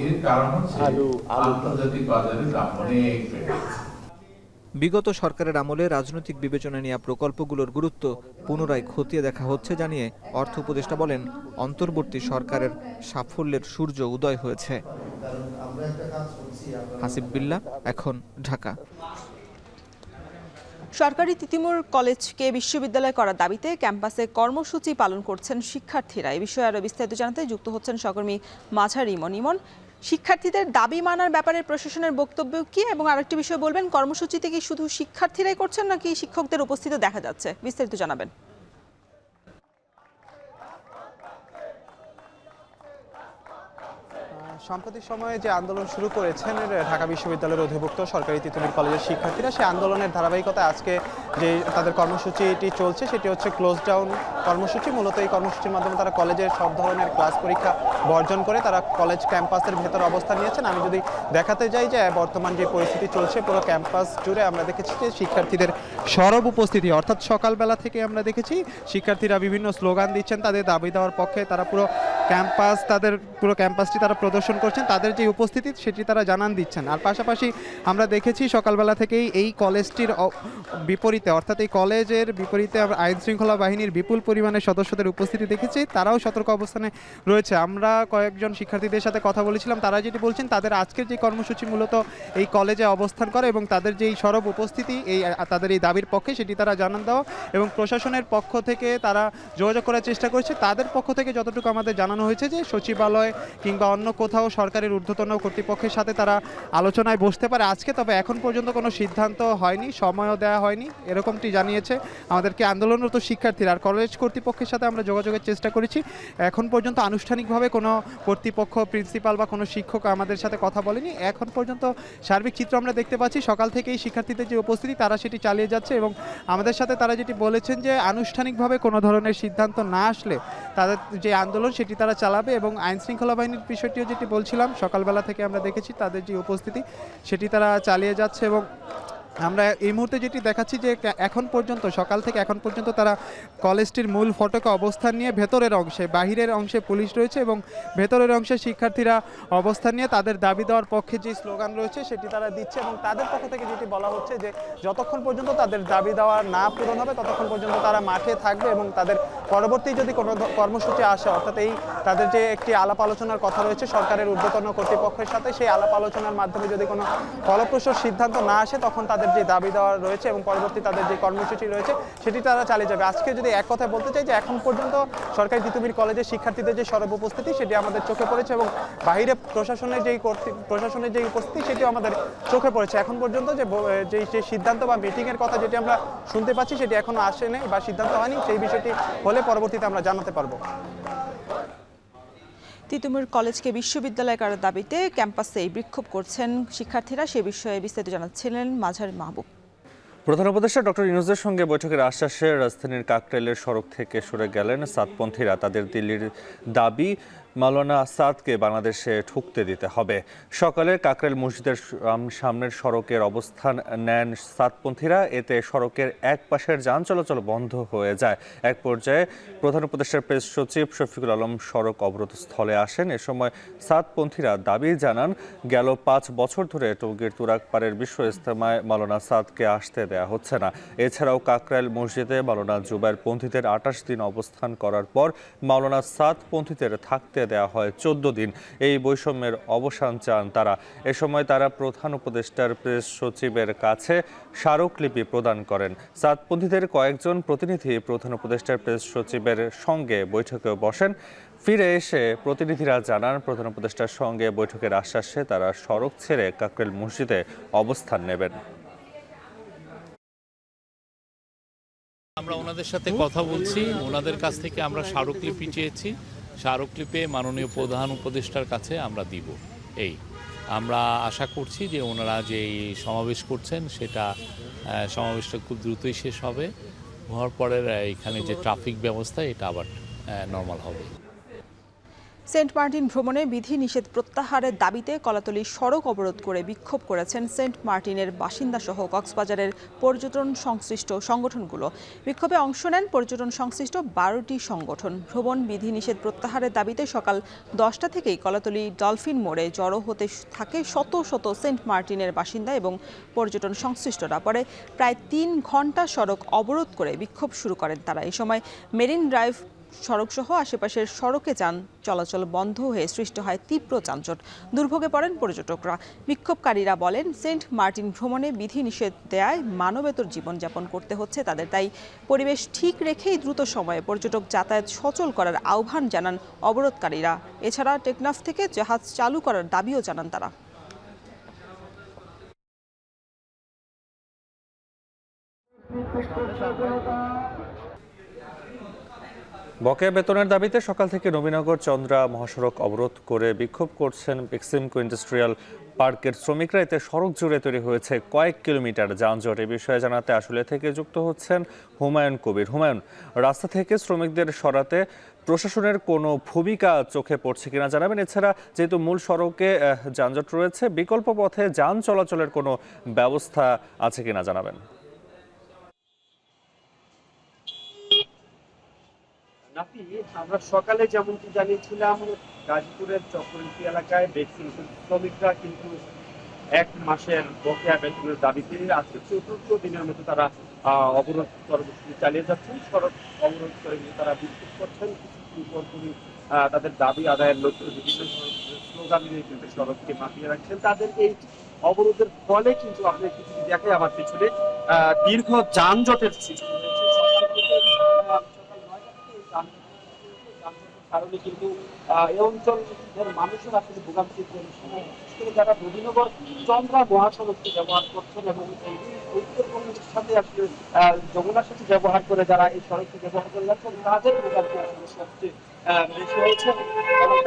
এর কারণ হচ্ছে আন্তর্জাতিক বাজারে দাম অনেক বেড়ে গেছে। বিগত সরকারের আমলে রাজনৈতিক বিবেচনা নেওয়া প্রকল্পগুলোর গুরুত্ব পুনরায় খতিয়ে দেখা হচ্ছে জানিয়ে অর্থ উপদেষ্টা বলেন, অন্তর্বর্তী সরকারের সাফল্যের সূর্য উদয় হয়েছে। হাসিব বিল্লাহ, এখন ঢাকা। সরকারি তিতুমীর কলেজকে বিশ্ববিদ্যালয় করার দাবিতে ক্যাম্পাসে কর্মসূচি পালন করছেন শিক্ষার্থীরা। এই বিষয়ে আরো বিস্তারিত জানাতে যুক্ত হচ্ছেন সহকর্মী মাঝার ইমন। শিক্ষার্থীদের দাবি মানার ব্যাপারে প্রশাসনের বক্তব্য কি, এবং আরেকটি বিষয় বলবেন, কর্মসূচিতে কি শুধু শিক্ষার্থীরাই করছেন নাকি শিক্ষকদের উপস্থিতি দেখা যাচ্ছে? বিস্তারিত জানাবেন। সাম্প্রতিক সময়ে যে আন্দোলন শুরু করেছেন ঢাকা বিশ্ববিদ্যালয়ের অধিভুক্ত সরকারি তিতুমীর কলেজের শিক্ষার্থীরা, সেই আন্দোলনের ধারাবাহিকতায় আজকে যে তাদের কর্মসূচিটি চলছে সেটি হচ্ছে ক্লোজ ডাউন কর্মসূচি। মূলত এই কর্মসূচির মাধ্যমে তারা কলেজের সব ধরনের ক্লাস পরীক্ষা বর্জন করে তারা কলেজ ক্যাম্পাসের ভেতর অবস্থান নিয়েছেন। আমি যদি দেখাতে যাই যে বর্তমান যে পরিস্থিতি চলছে পুরো ক্যাম্পাস জুড়ে, আমরা দেখেছি যে শিক্ষার্থীদের সরব উপস্থিতি, অর্থাৎ সকালবেলা থেকে আমরা দেখেছি শিক্ষার্থীরা বিভিন্ন স্লোগান দিচ্ছেন তাদের দাবি দেওয়ার পক্ষে। তারা পুরো ক্যাম্পাসটি তারা প্রদর্শন করছেন, তাদের যে উপস্থিতি সেটি তারা জানান দিচ্ছেন। আর পাশাপাশি আমরা দেখেছি সকালবেলা থেকেই এই কলেজটির বিপরীতে, অর্থাৎ এই কলেজের বিপরীতে আমরা আইন শৃঙ্খলা বাহিনীর বিপুল পরিমাণে সদস্যদের উপস্থিতি দেখেছি, তারাও সতর্ক অবস্থানে রয়েছে। আমরা কয়েকজন শিক্ষার্থীদের সাথে কথা বলেছিলাম, তারা যেটি বলছেন তাদের আজকের যে কর্মসূচি মূলত এই কলেজে অবস্থান করে এবং তাদের যেই সরব উপস্থিতি তাদের এই দাবির পক্ষে সেটি তারা জানান দেওয়া, এবং প্রশাসনের পক্ষ থেকে তারা যোগাযোগ করার চেষ্টা করছে। তাদের পক্ষ থেকে যতটুকু আমাদের জানানো হয়েছে যে সচিবালয় কিংবা অন্য কোথাও সরকারের ঊর্ধ্বতন কর্তৃপক্ষের সাথে তারা আলোচনায় বসতে পারে আজকে, তবে এখন পর্যন্ত কোনো সিদ্ধান্ত হয়নি, সময়ও দেওয়া হয়নি, এরকমটি জানিয়েছে আমাদেরকে আন্দোলনরত শিক্ষার্থীরা। আর কলেজ কর্তৃপক্ষের সাথে আমরা যোগাযোগের চেষ্টা করেছি, এখন পর্যন্ত আনুষ্ঠানিকভাবে কোনো কর্তৃপক্ষ, প্রিন্সিপাল বা কোনো শিক্ষক আমাদের সাথে কথা বলেনি। এখন পর্যন্ত সার্বিক চিত্র আমরা দেখতে পাচ্ছি, সকাল থেকেই শিক্ষার্থীদের যে উপস্থিতি তারা সেটি চালিয়ে যাচ্ছে, এবং আমাদের সাথে তারা যেটি বলেছেন যে আনুষ্ঠানিকভাবে কোনো ধরনের সিদ্ধান্ত না আসলে তাদের যে আন্দোলন সেটি তারা চালাবে। এবং আইন শৃঙ্খলা বাহিনীর বিষয়টিও যেটি বলছিলাম, সকালবেলা থেকে আমরা দেখেছি তাদের যে উপস্থিতি সেটি তারা চালিয়ে যাচ্ছে। এবং আমরা এই মুহূর্তে যেটি দেখাচ্ছি যে এখন পর্যন্ত সকাল থেকে এখন পর্যন্ত তারা কলেজটির মূল ফটকে অবস্থান নিয়ে ভেতরের অংশে, বাহিরের অংশে পুলিশ রয়েছে এবং ভেতরের অংশে শিক্ষার্থীরা অবস্থান নিয়ে তাদের দাবি দেওয়ার পক্ষে যে স্লোগান রয়েছে সেটি তারা দিচ্ছে। এবং তাদের পক্ষ থেকে যেটি বলা হচ্ছে যে যতক্ষণ পর্যন্ত তাদের দাবি দেওয়া না পূরণ হবে ততক্ষণ পর্যন্ত তারা মাঠে থাকবে, এবং তাদের পরবর্তী যদি কোনো কর্মসূচি আসে, অর্থাৎ এই তাদের যে একটি আলাপ আলোচনার কথা রয়েছে সরকারের ঊর্ধ্বতন কর্তৃপক্ষের সাথে, সেই আলাপ আলোচনার মাধ্যমে যদি কোনো ফলপ্রসূ সিদ্ধান্ত না আসে তখন তাদের যে দাবি দেওয়া রয়েছে এবং পরবর্তী তাদের যে কর্মসূচি রয়েছে সেটি তারা চালিয়ে যাবে। আজকে যদি এক কথায় বলতে চাই যে এখন পর্যন্ত সরকারি তিতুমীর কলেজের শিক্ষার্থীদের যে সরব উপস্থিতি সেটি আমাদের চোখে পড়েছে, এবং বাইরে প্রশাসনের যেই উপস্থিতি সেটিও আমাদের চোখে পড়েছে। এখন পর্যন্ত যে সিদ্ধান্ত বা মিটিংয়ের কথা যেটি আমরা শুনতে পাচ্ছি সেটি এখনো আসেনি বা সিদ্ধান্ত হয়নি, সেই বিষয়টি হলে পরবর্তীতে আমরা জানাতে পারবো। তিতুমীর কলেজকে বিশ্ববিদ্যালয় করার দাবিতে ক্যাম্পাসে বিক্ষোভ করছেন শিক্ষার্থীরা, সে বিষয়ে বিস্তারিত জানাচ্ছিলেন মাঝার মাহবুব। প্রধান উপদেষ্টা ডক্টর ইউনূসের সঙ্গে বৈঠকের আশ্বাসে রাজধানীর কাকরাইলের সড়ক থেকে সরে গেলেন সাতপন্থীরা। তাদের দিল্লির দাবি মাওলানা আসাদকে বাংলাদেশে ঢুকতে দিতে হবে। সকালে কাকরাইল মসজিদের সামনের সড়কের অবস্থান নেন সাতপন্থীরা। এতে সড়কের এক পাশের যান চলাচল বন্ধ হয়ে যায়। এক পর্যায়ে প্রধান উপদেষ্টার প্রেস সচিব শফিকুল আলম সড়ক অবরোধ স্থলে আসেন। এ সময় সাতপন্থীরা দাবি জানান, গেল 5 বছর ধরে টঙ্গীর তুরাগপাড়ের বিশ্ব ইজতেমায় মাওলানা আসাদকে আসতে দেয়া হচ্ছে না। এছাড়াও কাকরাইল মসজিদে মাওলানা জুবায়ের পন্থীদের 28 দিন অবস্থান করার পর মাওলানা সাতপন্থীদের থাকতে দেওয়া হয় 14 দিন। এই বৈষম্যের অবসান চান তারা। এ সময় তারা প্রধান উপদেষ্টার প্রেস সচিবের কাছে স্মারকলিপি প্রদান করেন। সাতপন্থীদের কয়েকজন প্রতিনিধি প্রধান উপদেষ্টার প্রেস সচিবের সঙ্গে বৈঠকে বসেন। ফিরে এসে প্রতিনিধিরা জানান, প্রধান উপদেষ্টার সঙ্গে বৈঠকের আশ্বাসে তারা সড়ক ছেড়ে কাকরাইল মসজিদে অবস্থান নেবেন। আমরা ওনাদের সাথে কথা বলছি, ওনাদের কাছ থেকে আমরা স্মারকলিপি চেয়েছি, স্মারকলিপে মাননীয় প্রধান উপদেষ্টার কাছে আমরা দিব। এই আমরা আশা করছি যে ওনারা যে সমাবেশ করছেন সেটা সমাবেশটা খুব দ্রুতই শেষ হবে, হওয়ার পরে এখানে যে ট্রাফিক ব্যবস্থা এটা আবার নর্মাল হবে। সেন্ট মার্টিন ভ্রমণে বিধি নিষেধ প্রত্যাহারের দাবিতে কলাতলী সড়ক অবরোধ করে বিক্ষোভ করেছেন সেন্ট মার্টিনের বাসিন্দা সহ কক্সবাজারের পর্যটন সংশ্লিষ্ট সংগঠনগুলো। বিক্ষোভে অংশ নেন পর্যটন সংশ্লিষ্ট 12টি সংগঠন। ভ্রমণ বিধি নিষেধ প্রত্যাহারের দাবিতে সকাল 10টা থেকেই কলাতলী ডলফিন মোড়ে জড়ো হতে থাকে শত শত সেন্ট মার্টিনের বাসিন্দা এবং পর্যটন সংশ্লিষ্টরা। পরে প্রায় 3 ঘন্টা সড়ক অবরোধ করে বিক্ষোভ শুরু করেন তারা। এই সময় মেরিন ড্রাইভ সড়ক সহ আশেপাশের সড়কে যান চলাচল বন্ধ হয়ে সৃষ্টি হয় তীব্র যানজট। দুর্ভোগে পড়েন পর্যটকরা। বিক্ষোভকারীরা বলেন, সেন্ট মার্টিন ভ্রমণে বিধি নিষেধ দেয়ায় মানবেতর জীবনযাপন করতে হচ্ছে তাদের। তাই পরিবেশ ঠিক রেখেই দ্রুত সময়ে পর্যটক যাতায়াত সচল করার আহ্বান জানান অবরোধকারীরা। এছাড়া টেকনাফ থেকে জাহাজ চালু করার দাবিও জানান তারা। বকেয়া বেতনের দাবিতে সকাল থেকে নবীনগর চন্দ্রা মহাসড়ক অবরোধ করে বিক্ষোভ করছেন বেক্সিমকো ইন্ডাস্ট্রিয়াল পার্কের শ্রমিকরা। এতে সড়ক জুড়ে তৈরি হয়েছে কয়েক কিলোমিটার যানজট। এ বিষয়ে জানাতে আশুলিয়া থেকে যুক্ত হচ্ছেন হুমায়ুন কবির। হুমায়ুন, রাস্তা থেকে শ্রমিকদের সরাতে প্রশাসনের কোনো ভূমিকা চোখে পড়ছে কিনা জানাবেন। এছাড়া যেহেতু মূল সড়কে যানজট রয়েছে, বিকল্প পথে যান চলাচলের কোনো ব্যবস্থা আছে কিনা জানাবেন। আমরা সকালে যেমনটি জানিয়েছিলাম, গাজীপুরের চক্রবর্তী এলাকায় বেক্সিমকো শ্রমিকরা কিন্তু 1 মাসের বকেয়া বেতনের দাবিতে আজকে 4th দিনের মতো তারা অবরোধ কর্মসূচি চালিয়ে যাচ্ছেন। সড়ক অবরোধ করে তারা বিক্ষোভ করছেন। কিছুক্ষণ পরপরই তাদের দাবি আদায়ের লক্ষ্যে বিভিন্ন স্লোগান নিয়ে কিন্তু সড়ককে মাতিয়ে রাখছেন। তাদের এই অবরোধের ফলে কিন্তু আপনি কিছু দেখে আমার পিছনে দীর্ঘ যানজটের সৃষ্টি হয়েছে। কারণে কিন্তু এই অঞ্চলের মানুষের আসলে ভোগান্তির বিশেষ করে যারা নবীনগর চন্দ্রা মহাসড়কটি ব্যবহার করছেন এবং এই উত্তরবঙ্গের সাথে আসলে যমুনার সাথে ব্যবহার করে যারা এই সড়কটি ব্যবহার করে যাচ্ছেন তাদের ভোগান্তি আসলে সবচেয়ে বেশি হয়েছে। এবং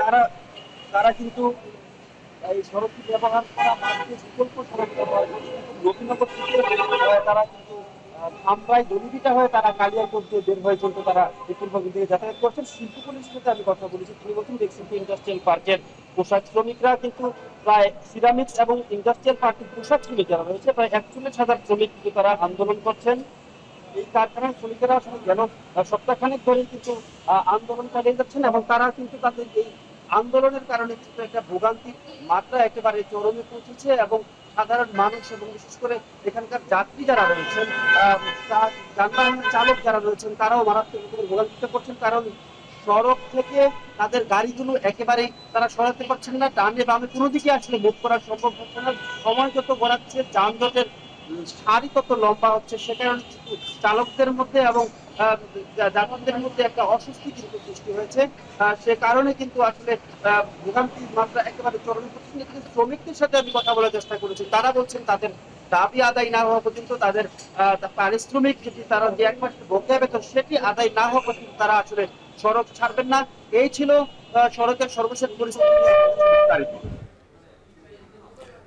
তারা কিন্তু এই সড়কটি ব্যবহার করা মাত্র বিকল্প সড়ক ব্যবহার করছে। নবীনগর থেকে তারা কিন্তু আমরাই দলিবিটা হয়ে তারা কালিয়াকোট দিয়ে বের হয়ে কিন্তু তারা পূর্ববঙ্গ দিকে যাতায়াত করছেন। শিল্পকলির সাথে আমি কথা বলেছি, তিনি বলছেন বেক্সিমকো ইন্ডাস্ট্রিয়াল পার্কের পোশাক শ্রমিকরা কিন্তু প্রায় সিরামিক্স এবং ইন্ডাস্ট্রিয়াল পার্কের পোশাক শ্রমিক যারা রয়েছে প্রায় 41,000 শ্রমিক কিন্তু তারা আন্দোলন করছেন। এই কারখানার শ্রমিকেরা আসলে গেল সপ্তাহখানেক ধরে কিন্তু আন্দোলন চালিয়ে যাচ্ছেন এবং তারা কিন্তু তাদের এই আন্দোলনের কারণে কিন্তু একটা ভোগান্তির মাত্রা একেবারে চরমে পৌঁছেছে এবং সাধারণ মানুষ এবং বিশেষ করে এখানকার যাত্রী যারা রয়েছেন, যানবাহনের চালক যারা রয়েছেন, তারাও মারাত্মক ভোগান্তিতে পড়ছেন। কারণ সড়ক থেকে তাদের গাড়িগুলো একেবারেই তারা সরাতে পারছেন না, ডানে বামে কোনো দিকে আসলে মুভ করা সম্ভব হচ্ছে না। সময় যত গড়াচ্ছে, যানজটের সারি তত লম্বা হচ্ছে, সে কারণে চালকদের মধ্যে এবং যাত্রীদের মধ্যে একটা অস্বস্তি কিন্তু সৃষ্টি হয়েছে। সে কারণে কিন্তু আসলে ভোগান্তির মাত্রা একেবারে চরমে পড়ছে। কিন্তু শ্রমিকদের সাথে আমি কথা বলার চেষ্টা করেছি, তারা বলছেন তাদের দাবি আদায় না হওয়া পর্যন্ত তাদের পারিশ্রমিক যেটি তারা যে 1 মাসের বকেয়া বেতন সেটি আদায় না হওয়া পর্যন্ত তারা আসলে সড়ক ছাড়বেন না। এই ছিল সড়কের সর্বশেষ পরিস্থিতি।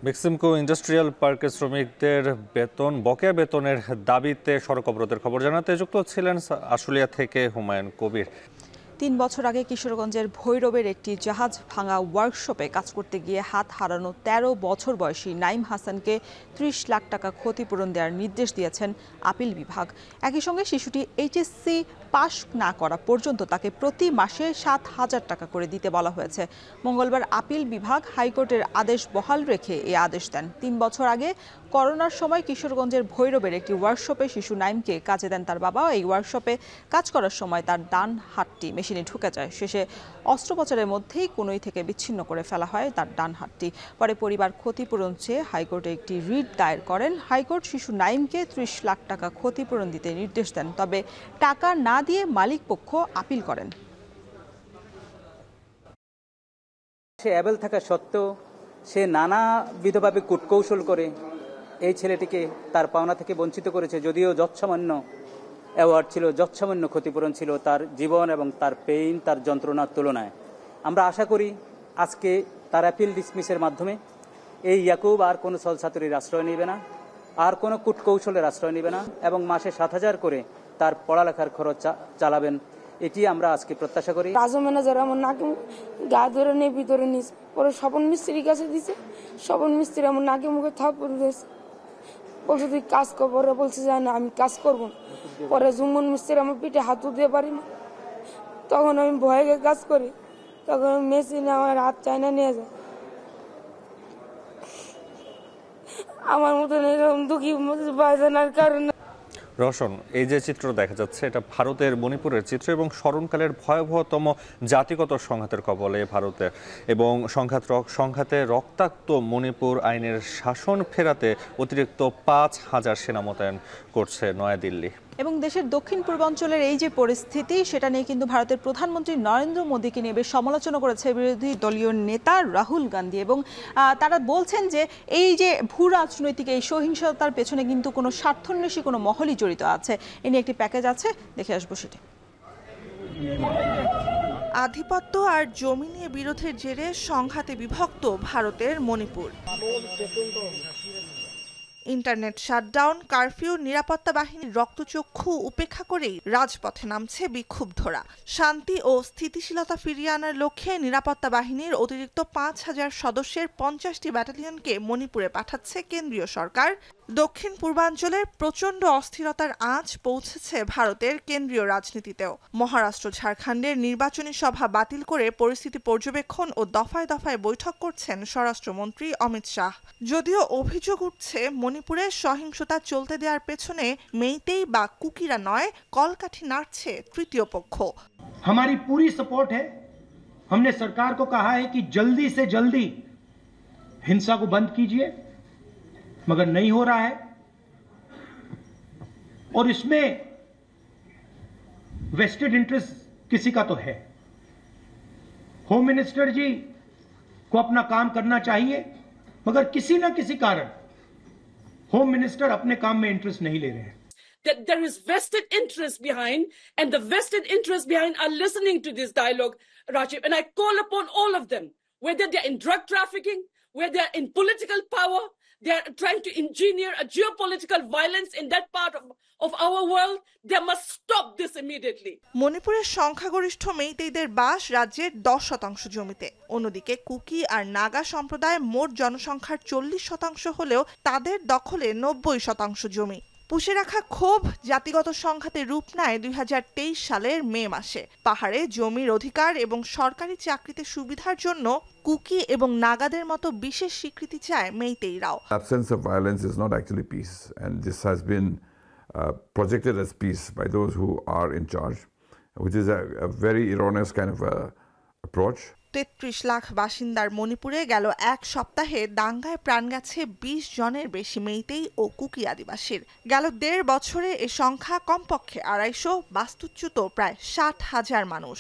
বেক্সিমকো ইন্ডাস্ট্রিয়াল পার্কের শ্রমিকদের বকেয়া বেতনের দাবিতে সড়ক অবরোধের খবর জানাতে যুক্ত ছিলেন আশুলিয়া থেকে হুমায়ুন কবির। 3 বছর আগে কিশোরগঞ্জের ভৈরবের একটি জাহাজ ভাঙা ওয়ার্কশপে কাজ করতে গিয়ে হাত হারানো 13 বছর বয়সী নাইম হাসানকে 30 লাখ টাকা ক্ষতিপূরণ দেওয়ার নির্দেশ দিয়েছেন আপিল বিভাগ। একই সঙ্গে শিশুটি এইচএসসি পাশ না করা পর্যন্ত তাকে প্রতি মাসে 7,000 টাকা করে দিতে বলা হয়েছে। মঙ্গলবার আপিল বিভাগ হাইকোর্টের আদেশ বহাল রেখে এই আদেশ দেন। 3 বছর আগে করোনার সময় কিশোরগঞ্জের ভৈরবের একটি ওয়ার্কশপে শিশু নাইমকে কাজে দেন তার বাবা। এই ওয়ার্কশপে কাজ করার সময় তার ডান হাতটি মেশিনে ঢুকে যায়। শেষে অস্ত্রোপচারের মধ্যেই কনুই থেকে বিচ্ছিন্ন করে ফেলা হয় তার ডান হাতটি। পরে পরিবার ক্ষতিপূরণ চেয়ে হাইকোর্টে একটি রিট দায়ের করেন। হাইকোর্ট শিশু নাইমকে 30 লাখ টাকা ক্ষতিপূরণ দিতে নির্দেশ দেন, তবে টাকা না দিয়ে মালিক পক্ষ আপিল করেন। সে অ্যাবেল থাকা সত্ত্বেও সে নানাবিধভাবে কূটকৌশল করে এই ছেলেটিকে তার পাওনা থেকে বঞ্চিত করেছে। যদিও যৎসামান্য অ্যাওয়ার্ড ছিল, যৎসামান্য ক্ষতিপূরণ ছিল তার জীবন এবং তার পেইন, তার যন্ত্রণার তুলনায়। আমরা আশা করি আজকে তার অ্যাপিল ডিসমিসের মাধ্যমে এই ইয়াকুব আর কোনো ছলছাতুরির আশ্রয় নেবে না, আর কোনো কূটকৌশলের আশ্রয় নেবে না, এবং মাসে 7,000 করে তার পড়ালেখার খরচ চালাবেন, এটি আমরা আজকে প্রত্যাশা করি। রাজু ম্যানেজার আমার নাকে গা ধরে নিয়ে ভিতরে নিয়েছে, পরে স্বপন মিস্ত্রির কাছে দিছে, স্বপন মিস্ত্রি আমার নাকে মুখে থাপ্পড় দিয়েছে, বলছে তুই কাজ কর। পরে বলছে যে না আমি কাজ করবো না। পরে জুম্মন মিস্ত্রি আমার পিঠে হাত দিয়ে পারি না, তখন আমি ভয়ে কাজ করি, তখন মেশিনে আমার হাত চায়না নিয়ে যায়। আমার মতন এরকম দুঃখী বাজানোর কারণে রওশন, এই যে চিত্র দেখা যাচ্ছে এটা ভারতের মণিপুরের চিত্র এবং স্মরণকালের ভয়াবহতম জাতিগত সংঘাতের কবলে ভারতের এবং সংঘাতে রক্তাক্ত মণিপুর আইনের শাসন ফেরাতে অতিরিক্ত 5,000 সেনা মোতায়েন করছে নয়াদিল্লি। এবং দেশের দক্ষিণ পূর্বাঞ্চলের এই যে পরিস্থিতি, সেটা নিয়ে কিন্তু ভারতের প্রধানমন্ত্রী নরেন্দ্র মোদীকে নিয়ে বেশ সমালোচনা করেছে বিরোধী দলীয় নেতা রাহুল গান্ধী, এবং তারা বলছেন যে এই যে ভূ রাজনৈতিক এই সহিংসতার পেছনে কিন্তু কোনো স্বার্থান্বেষী কোনো মহলই জড়িত আছে। এ নিয়ে একটি প্যাকেজ আছে, দেখে আসবো সেটি। আধিপত্য আর জমি নিয়ে বিরোধের জেরে সংঘাতে বিভক্ত ভারতের মণিপুর। ইন্টারনেট শাটডাউন, কারফিউ, নিরাপত্তা বাহিনীর রক্তচক্ষু উপেক্ষা করেই রাজপথে নামছে বিক্ষুব্ধরা। শান্তি ও স্থিতিশীলতা ফিরিয়ে আনার লক্ষ্যে নিরাপত্তা বাহিনীর অতিরিক্ত 5,000 সদস্যের 50টি ব্যাটালিয়নকে মণিপুরে পাঠাচ্ছে কেন্দ্রীয় সরকার। দক্ষিণ পূর্বাঞ্চলের প্রচণ্ড অস্থিরতার আঁচ পৌঁছেছে ভারতের কেন্দ্রীয় রাজনীতিতেও। মহারাষ্ট্র, ঝাড়খণ্ডের নির্বাচনী সভা বাতিল করে পরিস্থিতি পর্যবেক্ষণ ও দফায় দফায় বৈঠক করছেন স্বরাষ্ট্রমন্ত্রী অমিত শাহ। যদিও অভিযোগ উঠছে মণিপুরে সহিংসতা চলতে দেওয়ার পেছনে মেইতেই বা কুকিরা নয়, কলকাঠি নাড়ছে তৃতীয় পক্ষ। हमारी पूरी सपोर्ट है। हमने सरकार को कहा है कि जल्दी से जल्दी हिंसा को बंद कीजिए, मगर नहीं हो रहा है, और इसमें वेस्टेड इंटरेस्ट किसी का तो है। होम मिनिस्टर जी को अपना काम करना चाहिए, मगर किसी ना किसी कारण होम मिनिस्टर अपने काम में इंटरेस्ट नहीं ले रहे हैं। That there is vested interest behind, and the vested interest behind are listening to this dialogue, Rajiv. And I call upon all of them, whether they're in drug trafficking, whether they're in political power, they're trying to engineer a geopolitical violence in that part of our world, they must stop this immediately. মণিপুরের সংখ্যাগরিষ্ঠ মেইতেইদের বাস রাজ্যের 10% জমিতে। অন্যদিকে cookie আর নাগা সম্প্রদায় মোট জনসংখ্যার 40% হলেও তাদের দখলে 90% জমি। পুষে রাখা ক্ষোভ জাতিগত সংঘাতে রূপ নেয় 2023 সালের মে মাসে। পাহাড়ে জমির অধিকার এবং সরকারি চাকরিতে সুবিধার জন্য কুকি এবং নাগাদের মতো বিশেষ স্বীকৃতি চায় মেইতেইরাও। Absence of violence is not actually peace, and this has been projected as peace by those who are in charge, which is a very erroneous kind of approach. 33 lakh বাসিন্দার মণিপুরে গেল এক সপ্তাহে দাঙ্গায় প্রাণ গেছে 20 জনের বেশি মেইতেই ও কুকি আদিবাসীর। গেল 1.5 বছরে এ সংখ্যা কমপক্ষে 250, বাস্তুচ্যুত প্রায় 60,000 মানুষ।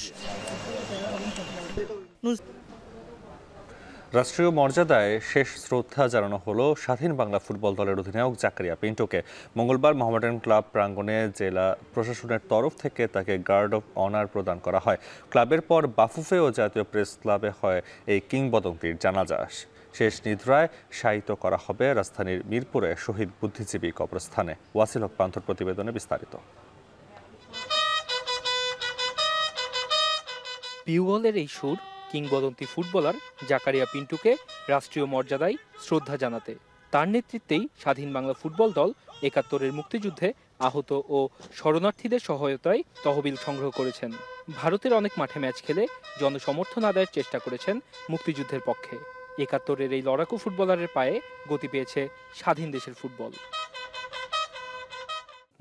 রাষ্ট্রীয় মর্যাদায় শেষ শ্রদ্ধা জানানো হলো স্বাধীন বাংলা ফুটবল দলের অধিনায়ক জাকারিয়া পিন্টুকে। মঙ্গলবার মোহামেডান ক্লাব প্রাঙ্গণে জেলা প্রশাসনের তরফ থেকে তাকে গার্ড অফ অনার প্রদান করা হয়। ক্লাবের পর বাফুফে ও জাতীয় প্রেস ক্লাবে হয় এই কিংবদন্তির জানাজা। শেষ নিদ্রায় শায়িত করা হবে রাজধানীর মিরপুরে শহীদ বুদ্ধিজীবী কবরস্থানে। ওয়াসিল হক পান্থর প্রতিবেদনে বিস্তারিত। পিউগলের এই সুর কিংবদন্তি ফুটবলার জাকারিয়া পিন্টুকে রাষ্ট্রীয় মর্যাদায় শ্রদ্ধা জানাতে। তার নেতৃত্বেই স্বাধীন বাংলা ফুটবল দল ৭১-এর মুক্তিযুদ্ধে আহত ও শরণার্থীদের সহায়তায় তহবিল সংগ্রহ করেছেন। ভারতের অনেক মাঠে ম্যাচ খেলে জনসমর্থন আদায়ের চেষ্টা করেছেন মুক্তিযুদ্ধের পক্ষে। ৭১-এর এই লড়াকু ফুটবলারের পায়ে গতি পেয়েছে স্বাধীন দেশের ফুটবল।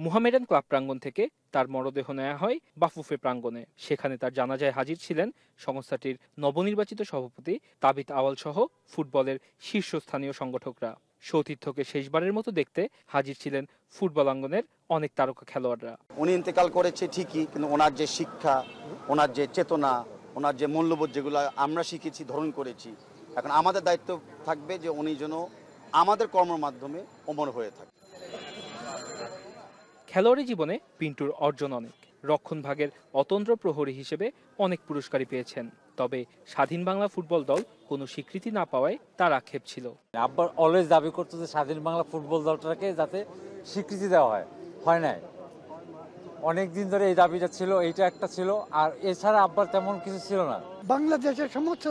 মোহামেডান ক্লাব প্রাঙ্গণ থেকে তার মরদেহ নেওয়া হয় বাফুফে প্রাঙ্গণে। সেখানে তার জানাজায় হাজির ছিলেন সংস্থাটির নবনির্বাচিত সভাপতি তাবিত আওয়াল সহ ফুটবলের শীর্ষস্থানীয় সংগঠকরা। সতীর্থকে শেষবারের মতো দেখতে হাজির ছিলেন ফুটবল আঙ্গনের অনেক তারকা খেলোয়াড়রা। উনি ইন্তেকাল করেছে ঠিকই, কিন্তু ওনার যে শিক্ষা, ওনার যে চেতনা, ওনার যে মূল্যবোধ যেগুলো আমরা শিখেছি, ধারণ করেছি, এখন আমাদের দায়িত্ব থাকবে যে উনি যেন আমাদের কর্মের মাধ্যমে অমর হয়ে থাকে। খেলোয়াড়ি জীবনে পিন্টুর অর্জন অনেক। রক্ষণভাগের অতন্দ্র প্রহরী হিসেবে অনেক পুরস্কারই পেয়েছেন। তবে স্বাধীন বাংলা ফুটবল দল কোনো স্বীকৃতি না পাওয়ায় তার আক্ষেপ ছিল। আব্বা অলওয়েজ দাবি করতো যে স্বাধীন বাংলা ফুটবল দলটাকে যাতে স্বীকৃতি দেওয়া হয় নাই। অনেক দিন ধরে এই দাবিটা ছিল, এইটা একটা ছিল, আর এছাড়া আব্বার তেমন কিছু ছিল না। বাংলাদেশের সমস্ত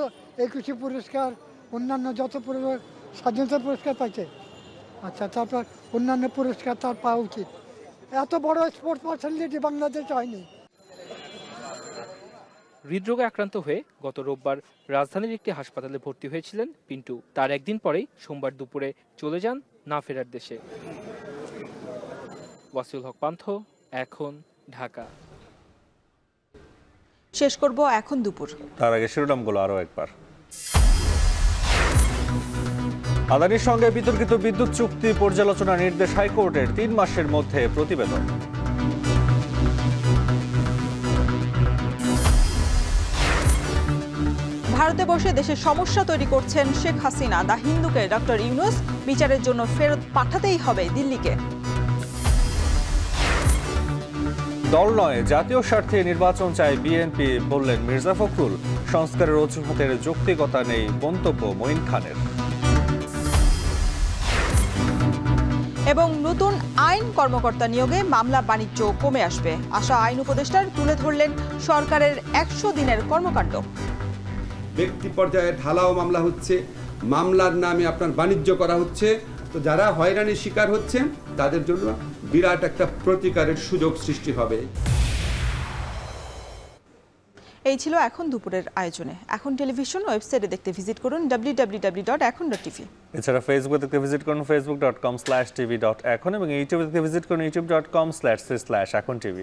21 পুরস্কার, অন্যান্য যত স্বাধীনতা পুরস্কার পাইছে, আচ্ছা, তারপর অন্যান্য পুরস্কার তার পাওয়া উচিত। এত বড় স্পোর্টস পার্সোনালিটি বাংলাদেশে হয়নি। হৃদরোগে আক্রান্ত হয়ে গত রোববার রাজধানীর একটি হাসপাতালে ভর্তি হয়েছিলেন পিন্টু। তার একদিন পরেই সোমবার দুপুরে চলে যান না ফেরার দেশে। ওয়াসিউল হক পান্থ, এখন, ঢাকা। শেষ করব এখন দুপুর। তার আগে শিরোনামগুলো আরো একবার। আদানির সঙ্গে বিতর্কিত বিদ্যুৎ চুক্তি পর্যালোচনা নির্দেশ হাইকোর্টের, 3 মাসের মধ্যে প্রতিবেদন। ভারতে বসে দেশের সমস্যা তৈরি করছেন শেখ হাসিনা। দ্য হিন্দুকে ডক্টর ইউনূস বিচারের জন্য ফেরত পাঠাতেই হবে দিল্লিকে। দল নয়, জাতীয় স্বার্থে নির্বাচন চায় বিএনপি, বললেন মির্জা ফখরুল। সংস্কারের অজুহাতের যৌক্তিকতা নেই, মন্তব্য মঈন খানের। এবং নতুন আইন কর্মকর্তা নিয়োগে মামলা বাণিজ্য কমে আসবে আশা আইন উপদেষ্টার। তুলে ধরলেন সরকারের 100 দিনের কর্মকাণ্ড। ব্যক্তি পর্যায়ে ঢালাও মামলা হচ্ছে, মামলার নামে আপনার বাণিজ্য করা হচ্ছে। তো যারা হয়রানির শিকার হচ্ছেন তাদের জন্য বিরাট একটা প্রতিকারের সুযোগ সৃষ্টি হবে। এই ছিল এখন দুপুরের আয়োজনে। এখন টেলিভিশন ওয়েবসাইটে দেখতে ভিজিট করুন www.ekon.tv। এছাড়া ফেসবুকে দেখতে ভিজিট করুন facebook.com/tv.ekon এবং ইউটিউবে দেখতে ভিজিট করুন youtube.com/ekontv।